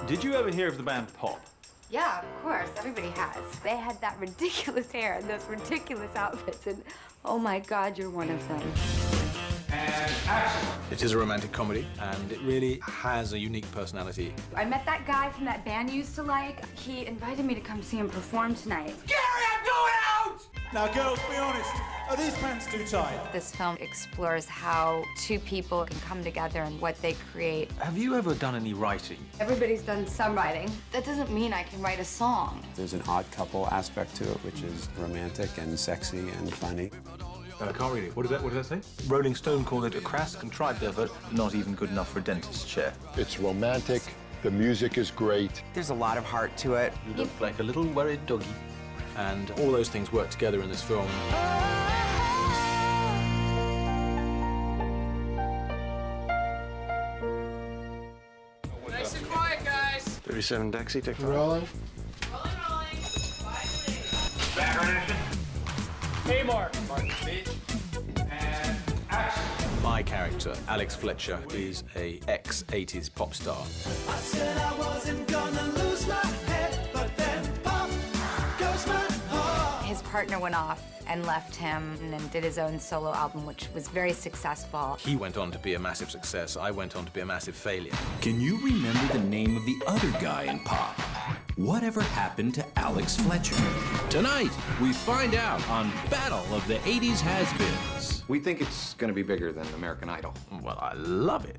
Did you ever hear of the band Pop? Yeah, of course. Everybody has. They had that ridiculous hair and those ridiculous outfits, and oh my God, you're one of them. And action! It is a romantic comedy, and it really has a unique personality. I met that guy from that band you used to like. He invited me to come see him perform tonight. Gary, I'm going out! Now, girls, be honest. Are these pants too tight? This film explores how two people can come together and what they create. Have you ever done any writing? Everybody's done some writing. That doesn't mean I can write a song. There's an odd couple aspect to it, which is romantic and sexy and funny. I can't read it. What did that say? Rolling Stone called it a crass, contrived effort, not even good enough for a dentist's chair. It's romantic. The music is great. There's a lot of heart to it. You look like a little worried doggy. And all those things work together in this film. Nice and quiet, guys. 37 taxi, take Rolling. Rolling. Quietly. Background action. Hey, Mark. Speech. And action. My character, Alex Fletcher, is a ex-80s pop star. I said I wasn't gonna lose my head, but then pop goes my heart. His partner went off and left him and then did his own solo album, which was very successful. He went on to be a massive success. I went on to be a massive failure. Can you remember the name of the other guy in Pop? Whatever happened to Alex Fletcher? Tonight, we find out on Battle of the 80s Has-Beens. We think it's going to be bigger than American Idol. Well, I love it.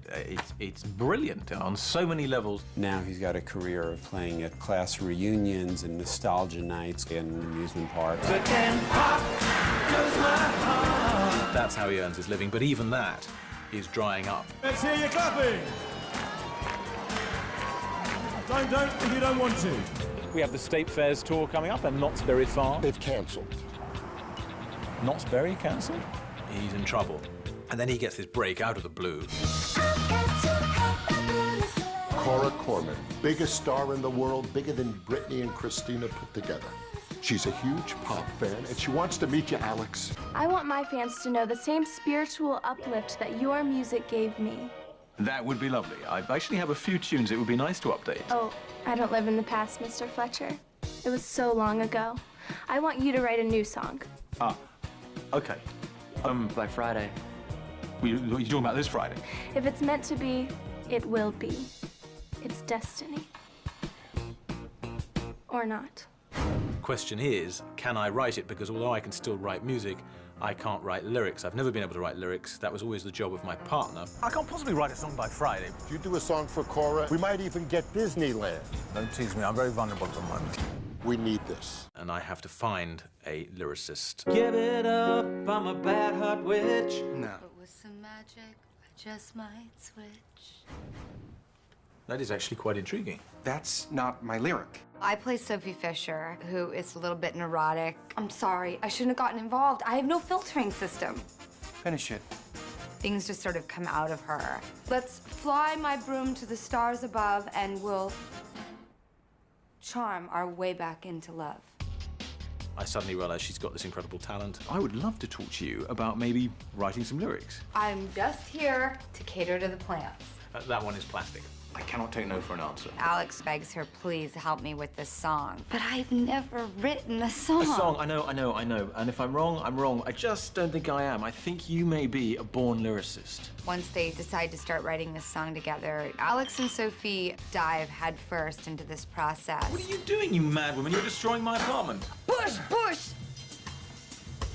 It's brilliant on so many levels. Now he's got a career of playing at class reunions and nostalgia nights and amusement parks. But then pop goes my heart. That's how he earns his living, but even that is drying up. Let's hear you clapping. Don't if you don't want to. We have the State Fairs tour coming up, and Knott's Berry Farm. They've cancelled. Knott's Berry cancelled? He's in trouble. And then he gets this break out of the blue. Cora Corman, biggest star in the world, bigger than Britney and Christina put together. She's a huge pop fan, and she wants to meet you, Alex. I want my fans to know the same spiritual uplift that your music gave me. That would be lovely. I actually have a few tunes it would be nice to update. Oh, I don't live in the past, Mr. Fletcher. It was so long ago. I want you to write a new song. Ah, okay. By Friday. You're talking about this Friday? If it's meant to be, it will be. It's destiny. Or not. Question is, can I write it? Because although I can still write music, I can't write lyrics. I've never been able to write lyrics. That was always the job of my partner. I can't possibly write a song by Friday. If you do a song for Cora, we might even get Disneyland. Don't tease me. I'm very vulnerable at the moment. We need this. And I have to find a lyricist. Give it up, I'm a bad heart witch. No. But with some magic, I just might switch. That is actually quite intriguing. That's not my lyric. I play Sophie Fisher, who is a little bit neurotic. I'm sorry, I shouldn't have gotten involved. I have no filtering system. Finish it. Things just sort of come out of her. Let's fly my broom to the stars above and we'll charm our way back into love. I suddenly realized she's got this incredible talent. I would love to talk to you about maybe writing some lyrics. I'm just here to cater to the plants. That one is plastic. I cannot take no for an answer. Alex begs her, please help me with this song. But I've never written a song. A song, I know. And if I'm wrong, I'm wrong. I just don't think I am. I think you may be a born lyricist. Once they decide to start writing this song together, Alex and Sophie dive headfirst into this process. What are you doing, you mad woman? You're destroying my apartment. Push, push!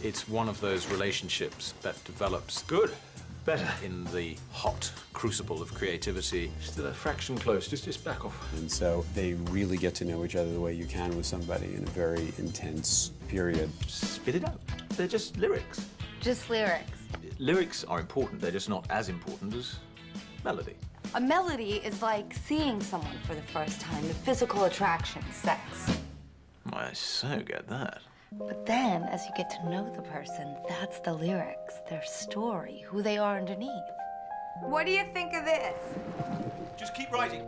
It's one of those relationships that develops better in the hot crucible of creativity. Still a fraction close, just back off. And so they really get to know each other the way you can with somebody in a very intense period. Spit it out. They're just lyrics. Just lyrics. Lyrics are important, they're just not as important as melody. A melody is like seeing someone for the first time, the physical attraction, sex. I so get that. But then, as you get to know the person, that's the lyrics, their story, who they are underneath. What do you think of this? Just keep writing.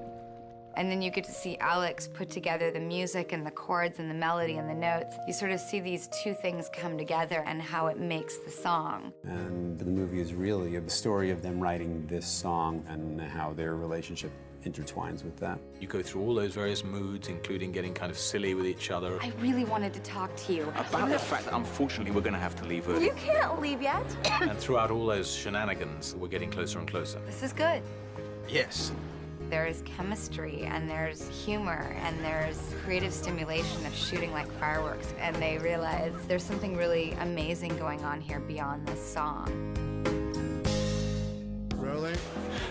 And then you get to see Alex put together the music and the chords and the melody and the notes. You sort of see these two things come together and how it makes the song. And the movie is really a story of them writing this song and how their relationship intertwines with that. You go through all those various moods, including getting kind of silly with each other. I really wanted to talk to you. About the fact that unfortunately we're going to have to leave early. You can't leave yet. And throughout all those shenanigans, we're getting closer and closer. This is good. Yes. There's chemistry, and there's humor, and there's creative stimulation of shooting like fireworks, and they realize there's something really amazing going on here beyond this song. Rolling.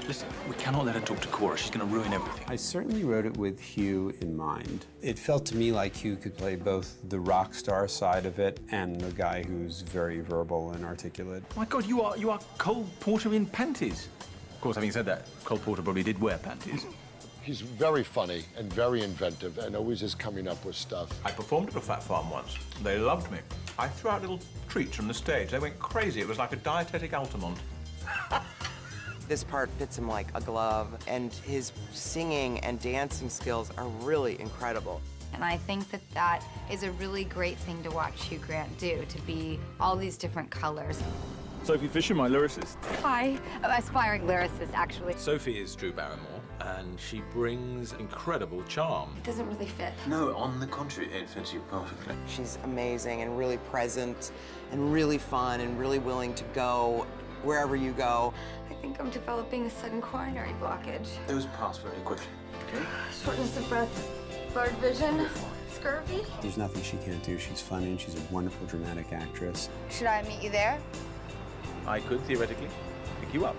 Listen, we cannot let her talk to Cora. She's going to ruin everything. I certainly wrote it with Hugh in mind. It felt to me like Hugh could play both the rock star side of it and the guy who's very verbal and articulate. My God, you are Cole Porter in panties. Of course, having said that, Cole Porter probably did wear panties. He's very funny and very inventive and always is coming up with stuff. I performed at a fat farm once. They loved me. I threw out little treats from the stage. They went crazy. It was like a dietetic Altamont. This part fits him like a glove, and his singing and dancing skills are really incredible. And I think that that is a really great thing to watch Hugh Grant do, to be all these different colors. Sophie Fisher, my lyricist. Hi. Aspiring lyricist, actually. Sophie is Drew Barrymore, and she brings incredible charm. It doesn't really fit. No, on the contrary, it fits you perfectly. She's amazing and really present and really fun and really willing to go wherever you go. I think I'm developing a sudden coronary blockage. Those pass very quickly. Okay? Shortness of breath, blurred vision, scurvy. There's nothing she can't do. She's funny and she's a wonderful dramatic actress. Should I meet you there? I could theoretically pick you up.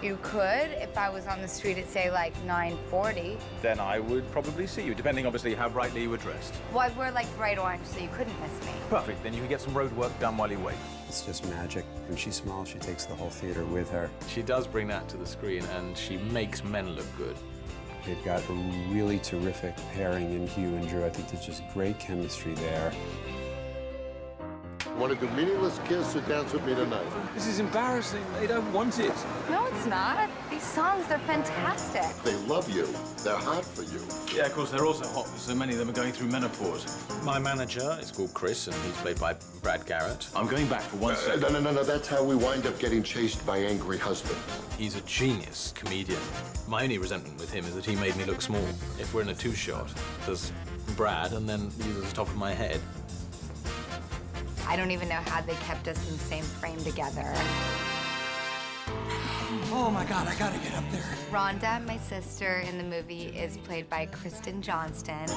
You could, if I was on the street at, say, like 9:40. Then I would probably see you, depending obviously how brightly you were dressed. Well, I wear like bright orange, so you couldn't miss me. Perfect. Then you can get some road work done while you wait. It's just magic. When she smiles, she takes the whole theater with her. She does bring that to the screen, and she makes men look good. They've got a really terrific pairing in Hugh and Drew. I think there's just great chemistry there. Want to do Meaningless Kiss or Dance With Me Tonight? This is embarrassing. They don't want it. No, it's not. These songs, they're fantastic. They love you. They're hot for you. Yeah, of course, they're also hot, so many of them are going through menopause. My manager is called Chris, and he's played by Brad Garrett. I'm going back for one second. No. That's how we wind up getting chased by angry husbands. He's a genius comedian. My only resentment with him is that he made me look small. If we're in a two-shot, there's Brad, and then he's at the top of my head. I don't even know how they kept us in the same frame together. Oh my God, I gotta get up there. Rhonda, my sister in the movie, is played by Kristen Johnston.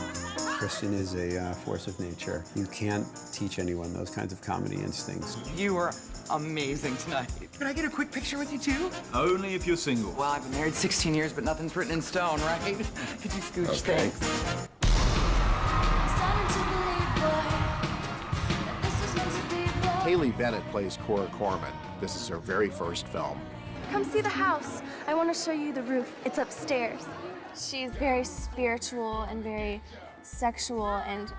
Kristen is a force of nature. You can't teach anyone those kinds of comedy instincts. You were amazing tonight. Can I get a quick picture with you, too? Only if you're single. Well, I've been married 16 years, but nothing's written in stone, right? Could you scooch? Okay. Thanks. Haley Bennett plays Cora Corman. This is her very first film. Come see the house. I want to show you the roof. It's upstairs. She's very spiritual and very sexual and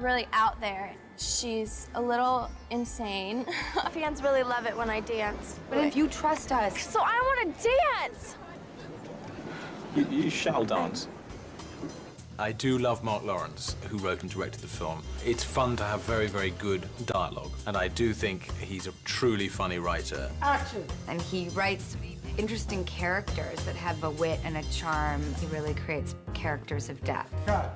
really out there. She's a little insane. Fans really love it when I dance. But if you trust us... So I want to dance! You shall dance. I do love Mark Lawrence, who wrote and directed the film. It's fun to have very, very good dialogue, and I do think he's a truly funny writer. Action! And he writes interesting characters that have a wit and a charm. He really creates characters of depth. Cut.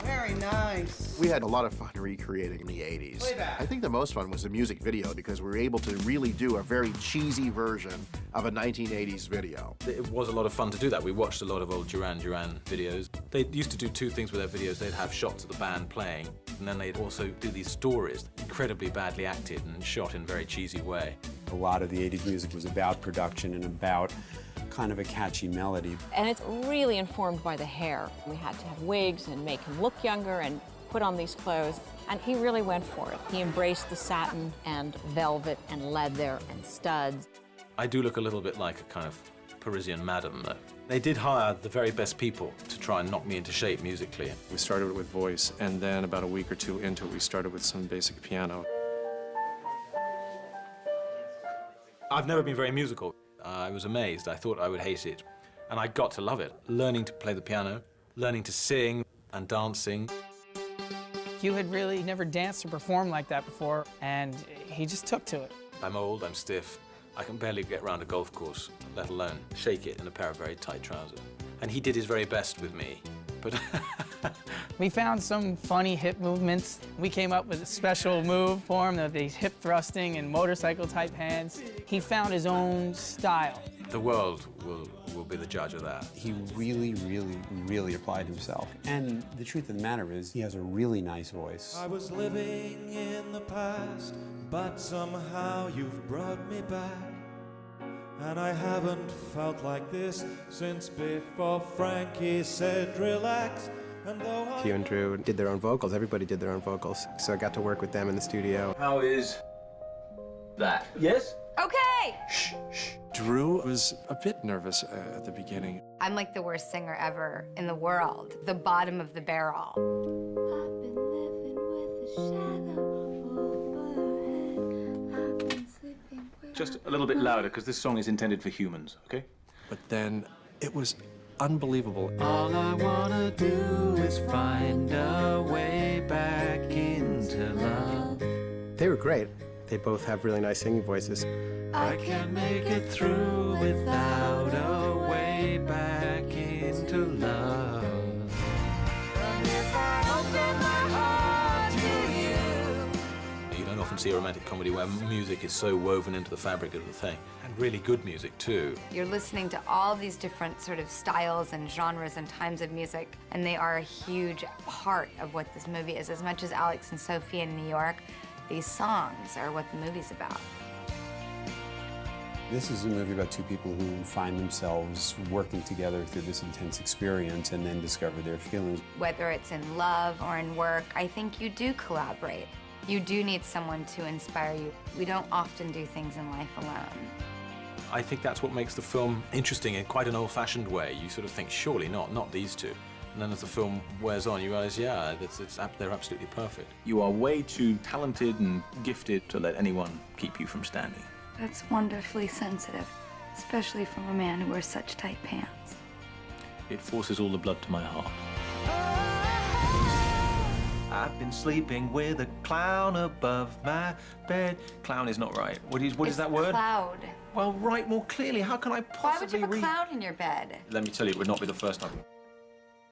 Very nice. We had a lot of fun recreating the 80s. Playback. I think the most fun was the music video because we were able to really do a very cheesy version of a 1980s video. It was a lot of fun to do that. We watched a lot of old Duran Duran videos. They used to do two things with their videos. They'd have shots of the band playing, and then they'd also do these stories, incredibly badly acted and shot in a very cheesy way. A lot of the 80s music was about production and about kind of a catchy melody. And it's really informed by the hair. We had to have wigs and make him look younger and put on these clothes, and he really went for it. He embraced the satin and velvet and leather and studs. I do look a little bit like a kind of Parisian madam, though. They did hire the very best people to try and knock me into shape musically. We started with voice, and then about a week or two into it, we started with some basic piano. I've never been very musical. I was amazed. I thought I would hate it. And I got to love it. Learning to play the piano, learning to sing and dancing. Hugh had really never danced or performed like that before, and he just took to it. I'm old, I'm stiff, I can barely get round a golf course, let alone shake it in a pair of very tight trousers. And he did his very best with me, but... We found some funny hip movements. We came up with a special move for him, of these hip thrusting and motorcycle type hands. He found his own style. The world will be the judge of that. He really, really, really applied himself. And the truth of the matter is, he has a really nice voice. I was living in the past, but somehow you've brought me back. And I haven't felt like this since before Frankie said relax. And though Hugh and Drew did their own vocals. Everybody did their own vocals. So I got to work with them in the studio. How is that? Yes? Okay! Shh, shh. Drew was a bit nervous at the beginning. I'm like the worst singer ever in the world. The bottom of the barrel. Just a little bit louder, because this song is intended for humans, okay? But then it was unbelievable. all I wanna do is find a way back into love. They were great. They both have really nice singing voices. I can't make it through without a way back into love. And if I open my heart to you. You don't often see a romantic comedy where music is so woven into the fabric of the thing. And really good music, too. You're listening to all these different sort of styles and genres and times of music, and they are a huge part of what this movie is. As much as Alex and Sophie in New York, these songs are what the movie's about. This is a movie about two people who find themselves working together through this intense experience and then discover their feelings. Whether it's in love or in work, I think you do collaborate. You do need someone to inspire you. We don't often do things in life alone. I think that's what makes the film interesting in quite an old-fashioned way. You sort of think, surely not these two. And then as the film wears on, you realize, yeah, they're absolutely perfect. You are way too talented and gifted to let anyone keep you from standing. That's wonderfully sensitive, especially from a man who wears such tight pants. It forces all the blood to my heart. I've been sleeping with a clown above my bed. Clown is not right. What is that word? Cloud. Well, write more clearly. How can I possibly Why would you have a cloud in your bed? Let me tell you, it would not be the first time.